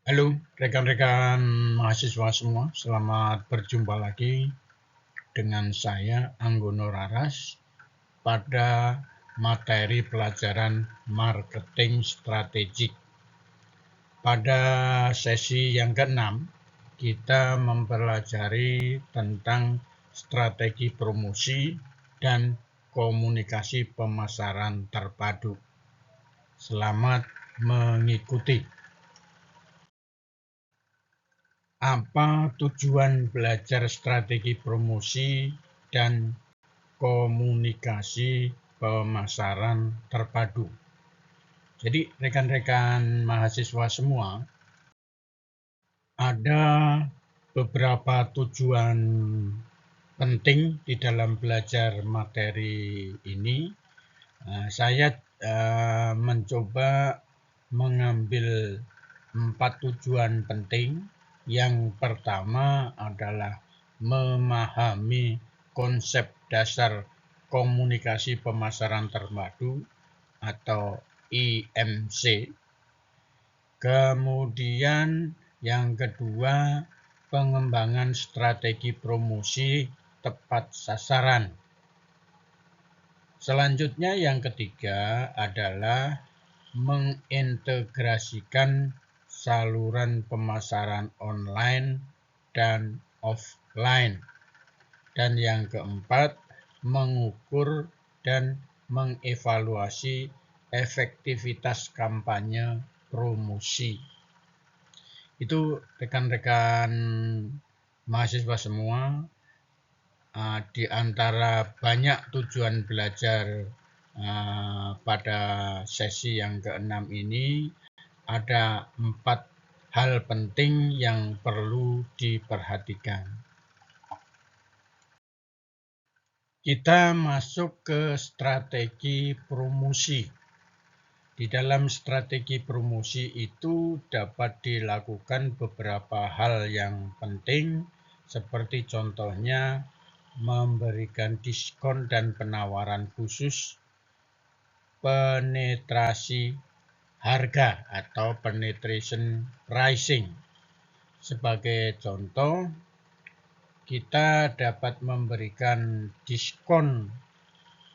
Halo rekan-rekan mahasiswa semua, selamat berjumpa lagi dengan saya Anggono Raras pada materi pelajaran marketing strategik. Pada sesi yang ke-6, kita mempelajari tentang strategi promosi dan komunikasi pemasaran terpadu. Selamat mengikuti. Apa tujuan belajar strategi promosi dan komunikasi pemasaran terpadu? Jadi rekan-rekan mahasiswa semua, ada beberapa tujuan penting di dalam belajar materi ini. Saya mencoba mengambil 4 tujuan penting. Yang pertama adalah memahami konsep dasar komunikasi pemasaran terpadu atau IMC. Kemudian yang kedua, pengembangan strategi promosi tepat sasaran. Selanjutnya yang ketiga adalah mengintegrasikan saluran pemasaran online dan offline. Dan yang keempat, mengukur dan mengevaluasi efektivitas kampanye promosi. Itu rekan-rekan mahasiswa semua, di antara banyak tujuan belajar pada sesi yang ke-6 ini, ada 4 hal penting yang perlu diperhatikan. Kita masuk ke strategi promosi. Di dalam strategi promosi itu dapat dilakukan beberapa hal yang penting, seperti contohnya memberikan diskon dan penawaran khusus, penetrasi harga atau penetration pricing. Sebagai contoh, kita dapat memberikan diskon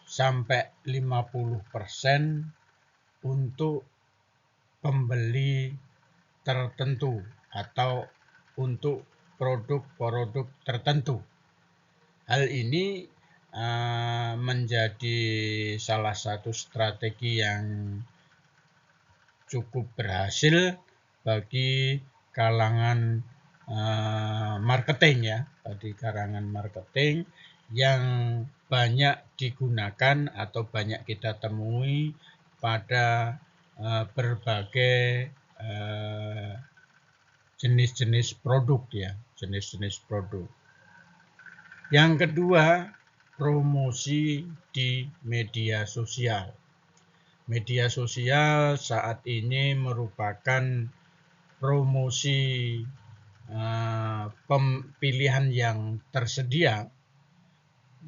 sampai 50% untuk pembeli tertentu atau untuk produk-produk tertentu. Hal ini menjadi salah satu strategi yang cukup berhasil bagi kalangan marketing ya, bagi kalangan marketing yang banyak digunakan atau banyak kita temui pada berbagai jenis-jenis produk ya, jenis-jenis produk. Yang kedua, promosi di media sosial. Media sosial saat ini merupakan promosi pilihan yang tersedia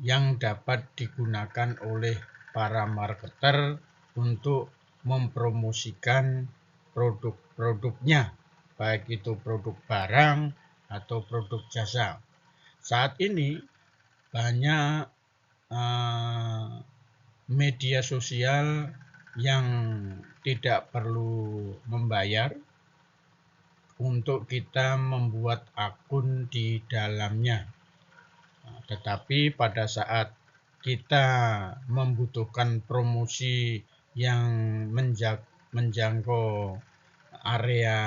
yang dapat digunakan oleh para marketer untuk mempromosikan produk-produknya, baik itu produk barang atau produk jasa. Saat ini banyak media sosial yang tidak perlu membayar untuk kita membuat akun di dalamnya. Tetapi pada saat kita membutuhkan promosi yang menjangkau area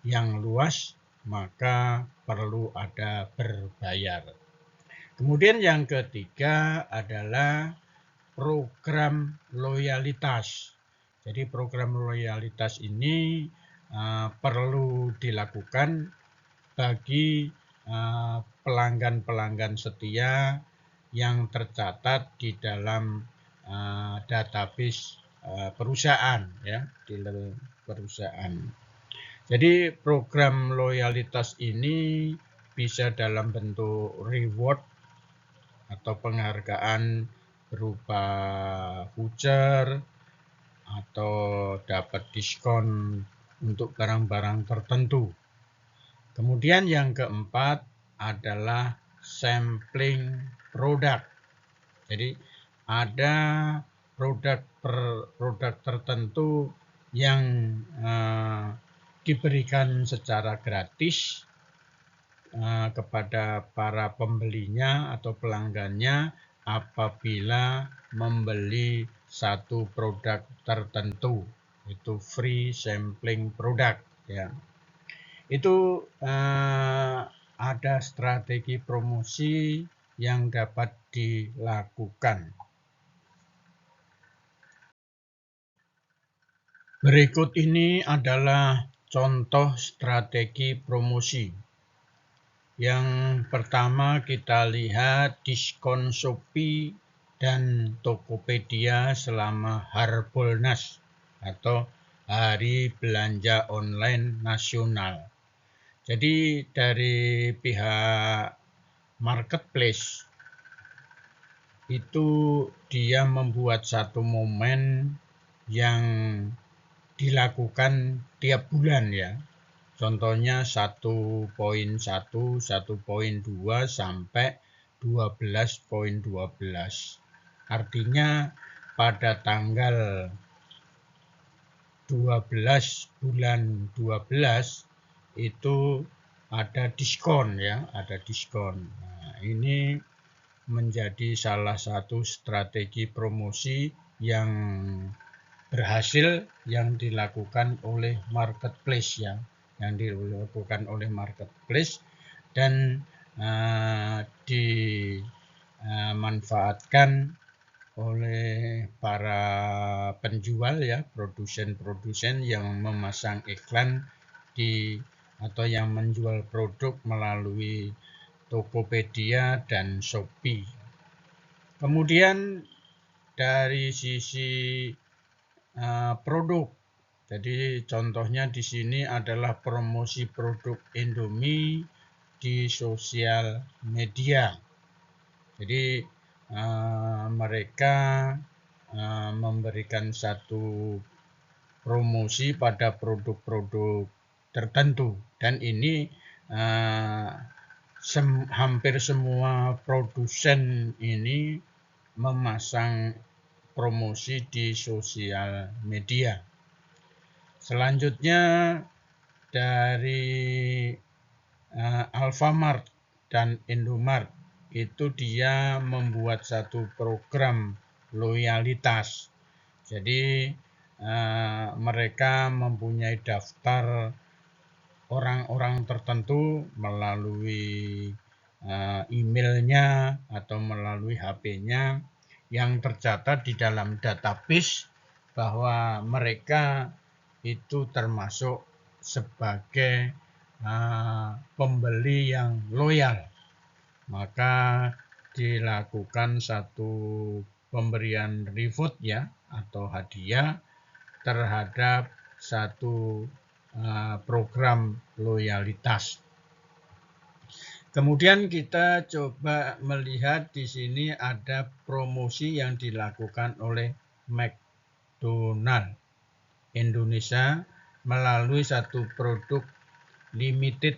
yang luas, maka perlu ada berbayar. Kemudian yang ketiga adalah program loyalitas. Jadi program loyalitas ini perlu dilakukan bagi pelanggan-pelanggan setia yang tercatat di dalam database perusahaan ya, dealer perusahaan. Jadi program loyalitas ini bisa dalam bentuk reward atau penghargaan berupa voucher atau dapat diskon untuk barang-barang tertentu. Kemudian yang keempat adalah sampling produk. Jadi ada produk tertentu yang diberikan secara gratis kepada para pembelinya atau pelanggannya apabila membeli satu produk tertentu, itu free sampling produk ya. Itu ada strategi promosi yang dapat dilakukan. Berikut ini adalah contoh strategi promosi. Yang pertama kita lihat diskon Shopee dan Tokopedia selama Harbolnas atau Hari Belanja Online Nasional. Jadi dari pihak marketplace itu dia membuat satu momen yang dilakukan tiap bulan ya. Contohnya 1.1, 1.2 sampai 12.12. Artinya pada tanggal 12 bulan 12 itu ada diskon ya, ada diskon. Nah, ini menjadi salah satu strategi promosi yang berhasil yang dilakukan oleh marketplace ya, yang dilakukan oleh marketplace dan dimanfaatkan oleh para penjual ya, produsen-produsen yang memasang iklan atau yang menjual produk melalui Tokopedia dan Shopee. Kemudian dari sisi produk, jadi contohnya di sini adalah promosi produk Indomie di sosial media. Jadi mereka memberikan satu promosi pada produk-produk tertentu dan ini hampir semua produsen ini memasang promosi di sosial media. Selanjutnya dari Alfamart dan Indomart itu dia membuat satu program loyalitas. Jadi mereka mempunyai daftar orang-orang tertentu melalui emailnya atau melalui HP-nya yang tercatat di dalam database bahwa mereka itu termasuk sebagai pembeli yang loyal. Maka dilakukan satu pemberian reward ya atau hadiah terhadap satu program loyalitas. Kemudian kita coba melihat di sini ada promosi yang dilakukan oleh McDonald Indonesia melalui satu produk limited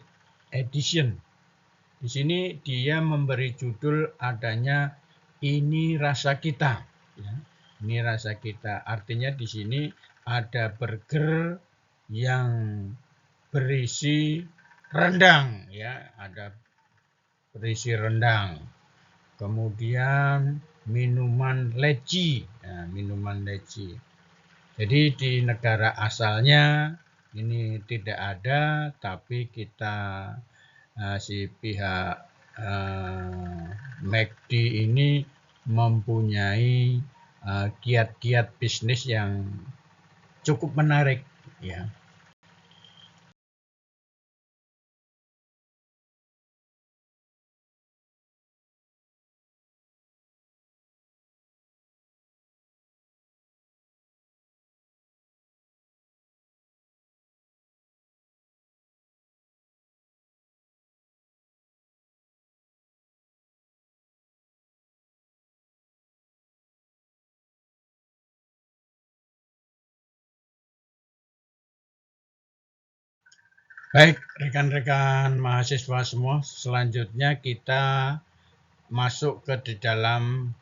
edition. Di sini dia memberi judul adanya Ini Rasa Kita. Ya, ini rasa kita. Artinya di sini ada burger yang berisi rendang, ya, ada berisi rendang. Kemudian minuman leci, ya, minuman leci. Jadi di negara asalnya ini tidak ada, tapi kita si pihak McD ini mempunyai kiat-kiat bisnis yang cukup menarik ya. Baik, rekan-rekan mahasiswa semua, selanjutnya kita masuk di dalam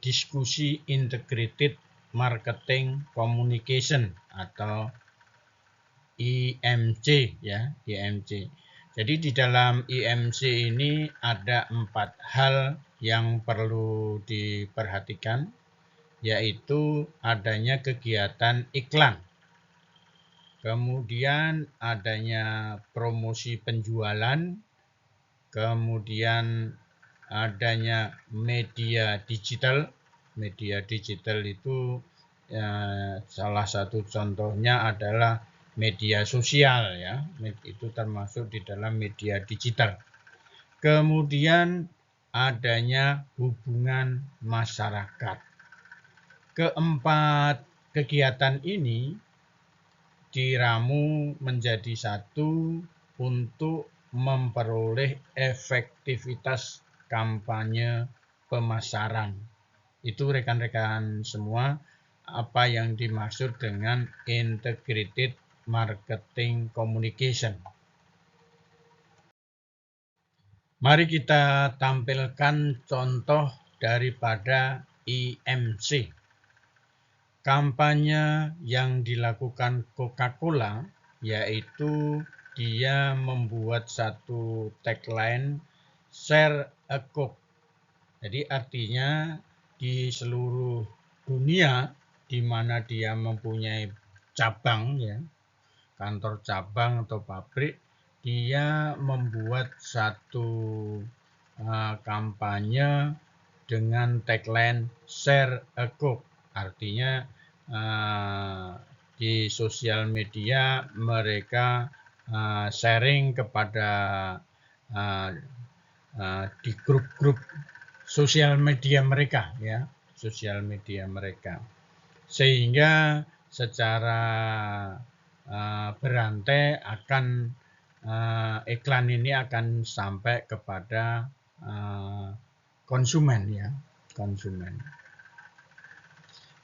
diskusi Integrated Marketing Communication atau IMC ya, IMC. Jadi di dalam IMC ini ada 4 hal yang perlu diperhatikan, yaitu adanya kegiatan iklan, kemudian adanya promosi penjualan, kemudian adanya media digital. Media digital itu salah satu contohnya adalah media sosial ya, itu termasuk di dalam media digital. Kemudian adanya hubungan masyarakat. Keempat kegiatan ini diramu menjadi satu untuk memperoleh efektivitas kampanye pemasaran. Itu rekan-rekan semua apa yang dimaksud dengan integrated marketing communication. Mari kita tampilkan contoh daripada IMC. Kampanye yang dilakukan Coca-Cola yaitu dia membuat satu tagline Share a Coke. Jadi artinya di seluruh dunia di mana dia mempunyai cabang ya, kantor cabang atau pabrik, dia membuat satu kampanye dengan tagline Share a Coke. Artinya di sosial media mereka sharing kepada di grup-grup sosial media mereka ya, sosial media mereka. Sehingga secara berantai akan iklan ini akan sampai kepada konsumen ya, konsumen.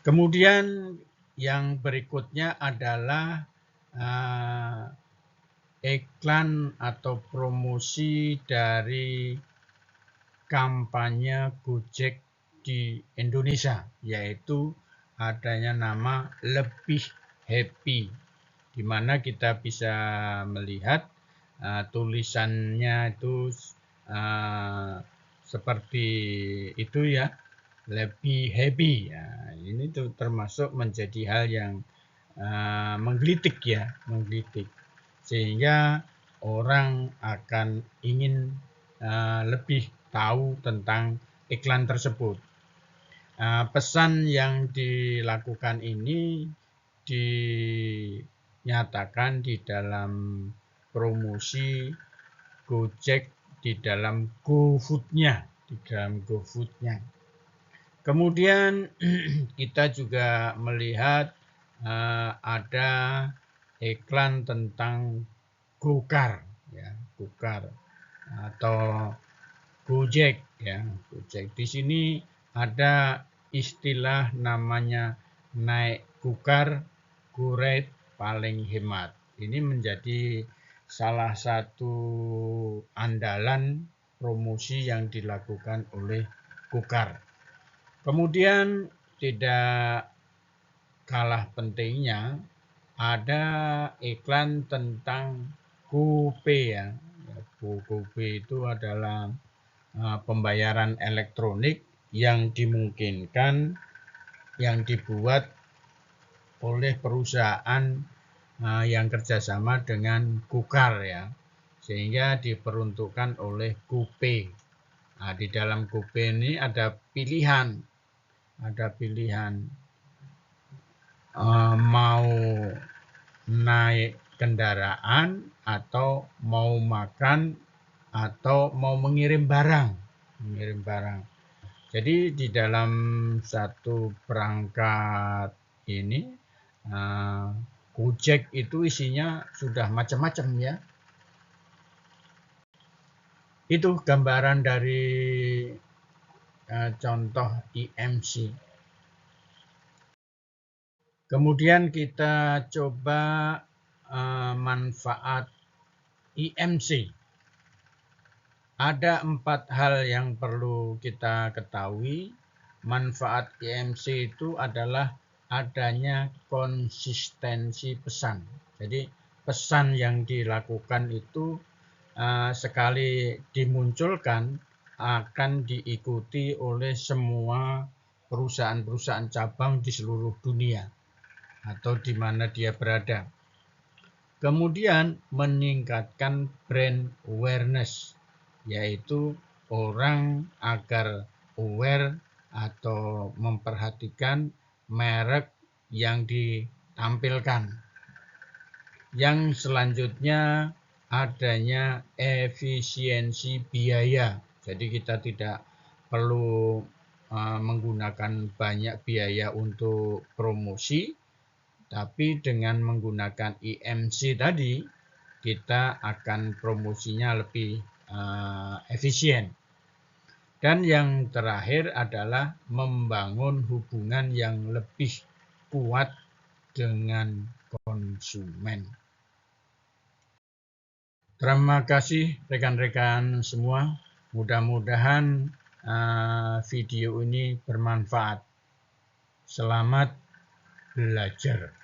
Kemudian yang berikutnya adalah iklan atau promosi dari kampanye Gojek di Indonesia, yaitu adanya nama Lebih Happy, di mana kita bisa melihat tulisannya itu seperti itu ya, lebih happy. Ya, ini tuh termasuk menjadi hal yang menggelitik ya, menggelitik. Sehingga orang akan ingin lebih tahu tentang iklan tersebut. Pesan yang dilakukan ini dinyatakan di dalam promosi Gojek di dalam GoFood-nya, Kemudian kita juga melihat ada iklan tentang Gokar ya, Gokar atau Gojek ya, Gojek. Di sini ada istilah namanya naik Gokar, go-ride paling hemat. Ini menjadi salah satu andalan promosi yang dilakukan oleh Gokar. Kemudian tidak kalah pentingnya ada iklan tentang GoPay ya. GoPay itu adalah pembayaran elektronik yang dimungkinkan yang dibuat oleh perusahaan yang kerjasama dengan Gokar ya, sehingga diperuntukkan oleh GoPay. Nah, di dalam GoPay ini ada pilihan mau naik kendaraan atau mau makan atau mau mengirim barang. Jadi di dalam satu perangkat ini Gojek itu isinya sudah macam-macam ya. Itu gambaran dari contoh IMC. Kemudian kita coba manfaat IMC. Ada 4 hal yang perlu kita ketahui. Manfaat IMC itu adalah adanya konsistensi pesan. Jadi pesan yang dilakukan itu sekali dimunculkan akan diikuti oleh semua perusahaan-perusahaan cabang di seluruh dunia atau di mana dia berada. Kemudian meningkatkan brand awareness, yaitu orang agar aware atau memperhatikan merek yang ditampilkan. Yang selanjutnya adanya efisiensi biaya. Jadi kita tidak perlu menggunakan banyak biaya untuk promosi, tapi dengan menggunakan IMC tadi, kita akan promosinya lebih efisien. Dan yang terakhir adalah membangun hubungan yang lebih kuat dengan konsumen. Terima kasih rekan-rekan semua. Mudah-mudahan video ini bermanfaat. Selamat belajar.